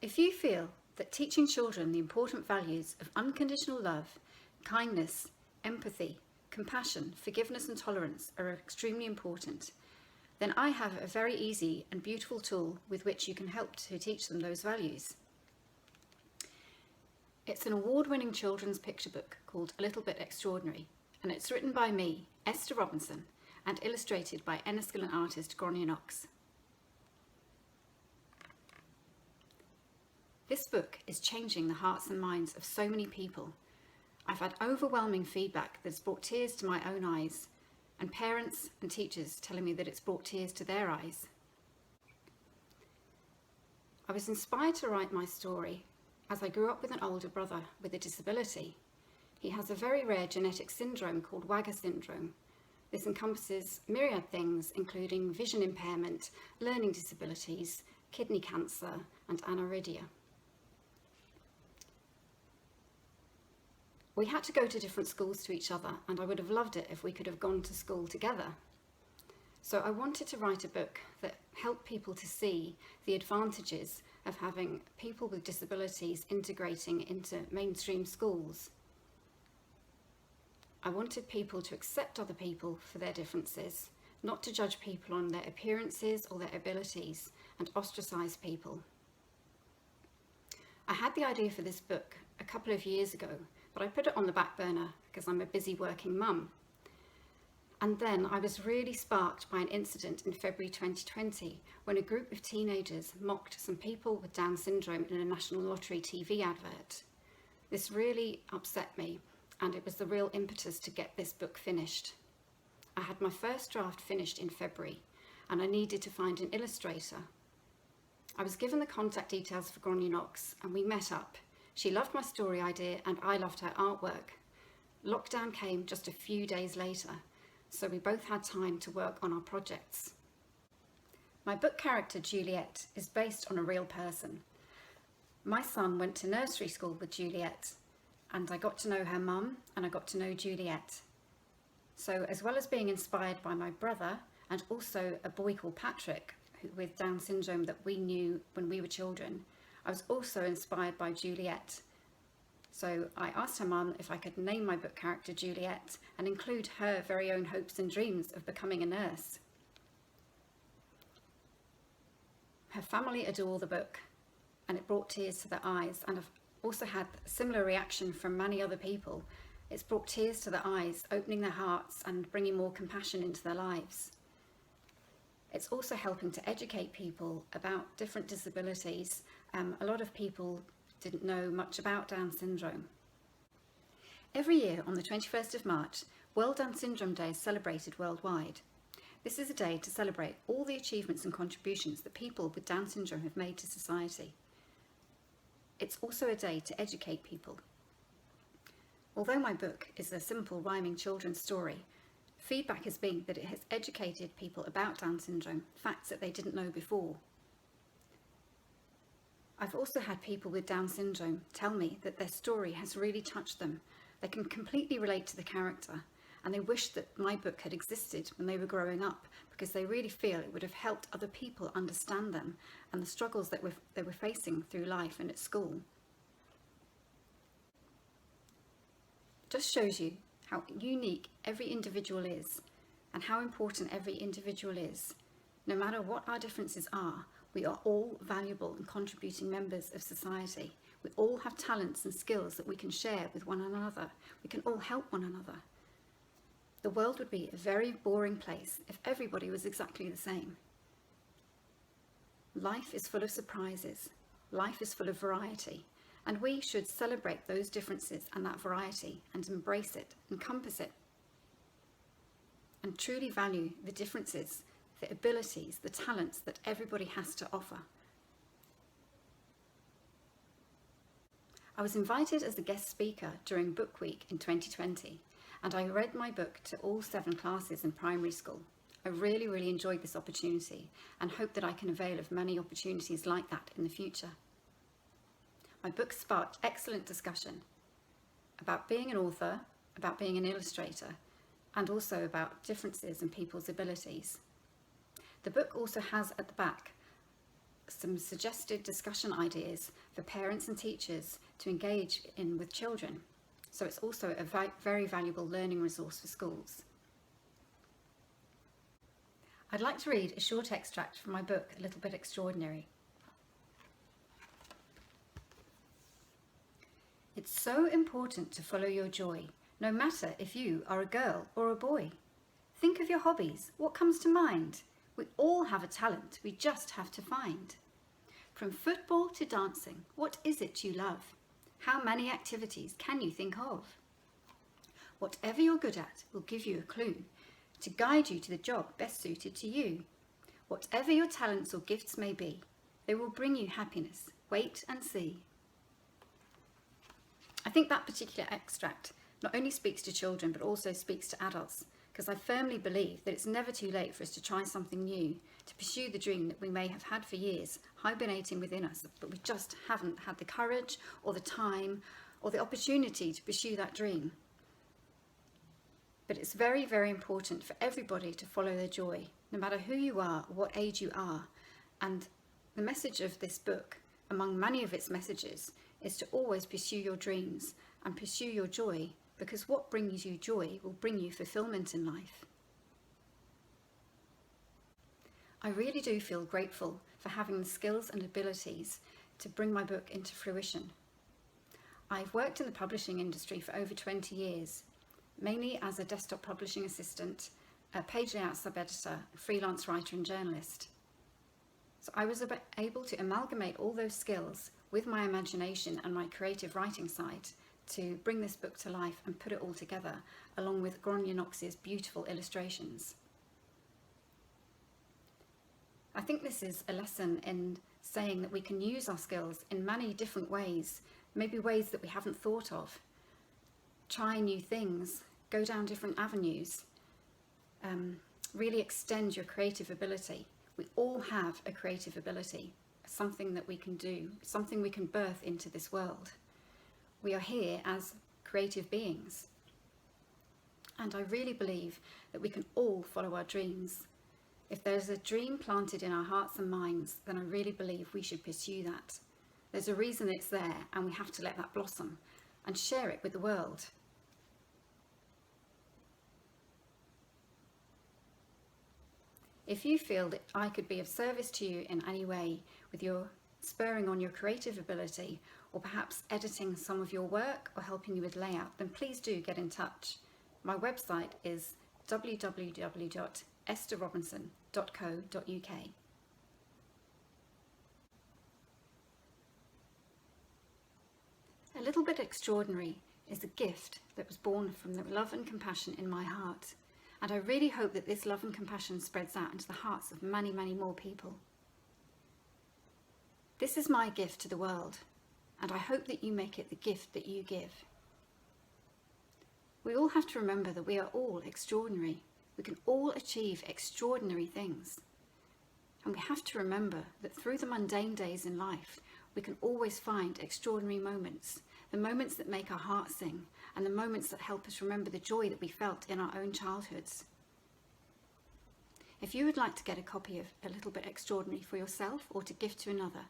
If you feel that teaching children the important values of unconditional love, kindness, empathy, compassion, forgiveness and tolerance are extremely important, then I have a very easy and beautiful tool with which you can help to teach them those values. It's an award-winning children's picture book called A Little Bit Extraordinary, and it's written by me, Esther Robinson, and illustrated by Enniskillen artist Gráinne Knox. This book is changing the hearts and minds of so many people. I've had overwhelming feedback that's brought tears to my own eyes, and parents and teachers telling me that it's brought tears to their eyes. I was inspired to write my story as I grew up with an older brother with a disability. He has a very rare genetic syndrome called Wagger syndrome. This encompasses myriad things, including vision impairment, learning disabilities, kidney cancer, and aniridia. We had to go to different schools to each other, and I would have loved it if we could have gone to school together. So I wanted to write a book that helped people to see the advantages of having people with disabilities integrating into mainstream schools. I wanted people to accept other people for their differences, not to judge people on their appearances or their abilities, and ostracize people. I had the idea for this book a couple of years ago, but I put it on the back burner because I'm a busy working mum. And then I was really sparked by an incident in February 2020 when a group of teenagers mocked some people with Down syndrome in a National Lottery TV advert. This really upset me, and it was the real impetus to get this book finished. I had my first draft finished in February, and I needed to find an illustrator. I was given the contact details for Gráinne Knox, and we met up. She loved my story idea and I loved her artwork. Lockdown came just a few days later, so we both had time to work on our projects. My book character Juliet is based on a real person. My son went to nursery school with Juliet, and I got to know her mum and I got to know Juliet. So as well as being inspired by my brother and also a boy called Patrick with Down syndrome that we knew when we were children, I was also inspired by Juliet. So I asked her mum if I could name my book character Juliet and include her very own hopes and dreams of becoming a nurse. Her family adore the book, and it brought tears to their eyes, and I've also had a similar reaction from many other people. It's brought tears to their eyes, opening their hearts and bringing more compassion into their lives. It's also helping to educate people about different disabilities. A lot of people didn't know much about Down syndrome. Every year on the 21st of March, World Down Syndrome Day is celebrated worldwide. This is a day to celebrate all the achievements and contributions that people with Down syndrome have made to society. It's also a day to educate people. Although my book is a simple rhyming children's story, feedback has been that it has educated people about Down syndrome, facts that they didn't know before. I've also had people with Down syndrome tell me that their story has really touched them. They can completely relate to the character, and they wish that my book had existed when they were growing up because they really feel it would have helped other people understand them and the struggles that they were facing through life and at school. It just shows you how unique every individual is and how important every individual is. No matter what our differences are, we are all valuable and contributing members of society. We all have talents and skills that we can share with one another. We can all help one another. The world would be a very boring place if everybody was exactly the same. Life is full of surprises. Life is full of variety. And we should celebrate those differences and that variety and embrace it, encompass it, and truly value the differences, the abilities, the talents that everybody has to offer. I was invited as a guest speaker during Book Week in 2020, and I read my book to all 7 classes in primary school. I really enjoyed this opportunity and hope that I can avail of many opportunities like that in the future. My book sparked excellent discussion about being an author, about being an illustrator, and also about differences in people's abilities. The book also has at the back some suggested discussion ideas for parents and teachers to engage in with children. So it's also a very valuable learning resource for schools. I'd like to read a short extract from my book, A Little Bit Extraordinary. It's so important to follow your joy, no matter if you are a girl or a boy. Think of your hobbies. What comes to mind? We all have a talent, we just have to find. From football to dancing, what is it you love? How many activities can you think of? Whatever you're good at will give you a clue to guide you to the job best suited to you. Whatever your talents or gifts may be, they will bring you happiness. Wait and see. I think that particular extract not only speaks to children but also speaks to adults, because I firmly believe that it's never too late for us to try something new, to pursue the dream that we may have had for years, hibernating within us, but we just haven't had the courage or the time or the opportunity to pursue that dream. But it's very, very important for everybody to follow their joy, no matter who you are or what age you are. And the message of this book, among many of its messages, is to always pursue your dreams and pursue your joy, because what brings you joy will bring you fulfillment in life. I really do feel grateful for having the skills and abilities to bring my book into fruition. I've worked in the publishing industry for over 20 years, mainly as a desktop publishing assistant, a page layout sub-editor, freelance writer and journalist. So I was able to amalgamate all those skills with my imagination and my creative writing side to bring this book to life and put it all together, along with Gráinne Knox's beautiful illustrations. I think this is a lesson in saying that we can use our skills in many different ways, maybe ways that we haven't thought of. Try new things, go down different avenues, really extend your creative ability. We all have a creative ability, something that we can do, something we can birth into this world. We are here as creative beings. And I really believe that we can all follow our dreams. If there's a dream planted in our hearts and minds, then I really believe we should pursue that. There's a reason it's there, and we have to let that blossom and share it with the world. If you feel that I could be of service to you in any way with your spurring on your creative ability, or perhaps editing some of your work or helping you with layout, then please do get in touch. My website is www.estherrobinson.co.uk. A Little Bit Extraordinary is a gift that was born from the love and compassion in my heart. And I really hope that this love and compassion spreads out into the hearts of many, many more people. This is my gift to the world, and I hope that you make it the gift that you give. We all have to remember that we are all extraordinary. We can all achieve extraordinary things. And we have to remember that through the mundane days in life, we can always find extraordinary moments, the moments that make our hearts sing, and the moments that help us remember the joy that we felt in our own childhoods. If you would like to get a copy of A Little Bit Extraordinary for yourself or to gift to another,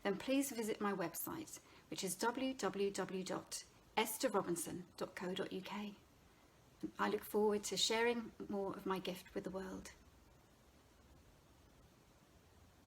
then please visit my website, which is www.estherrobinson.co.uk. I look forward to sharing more of my gift with the world.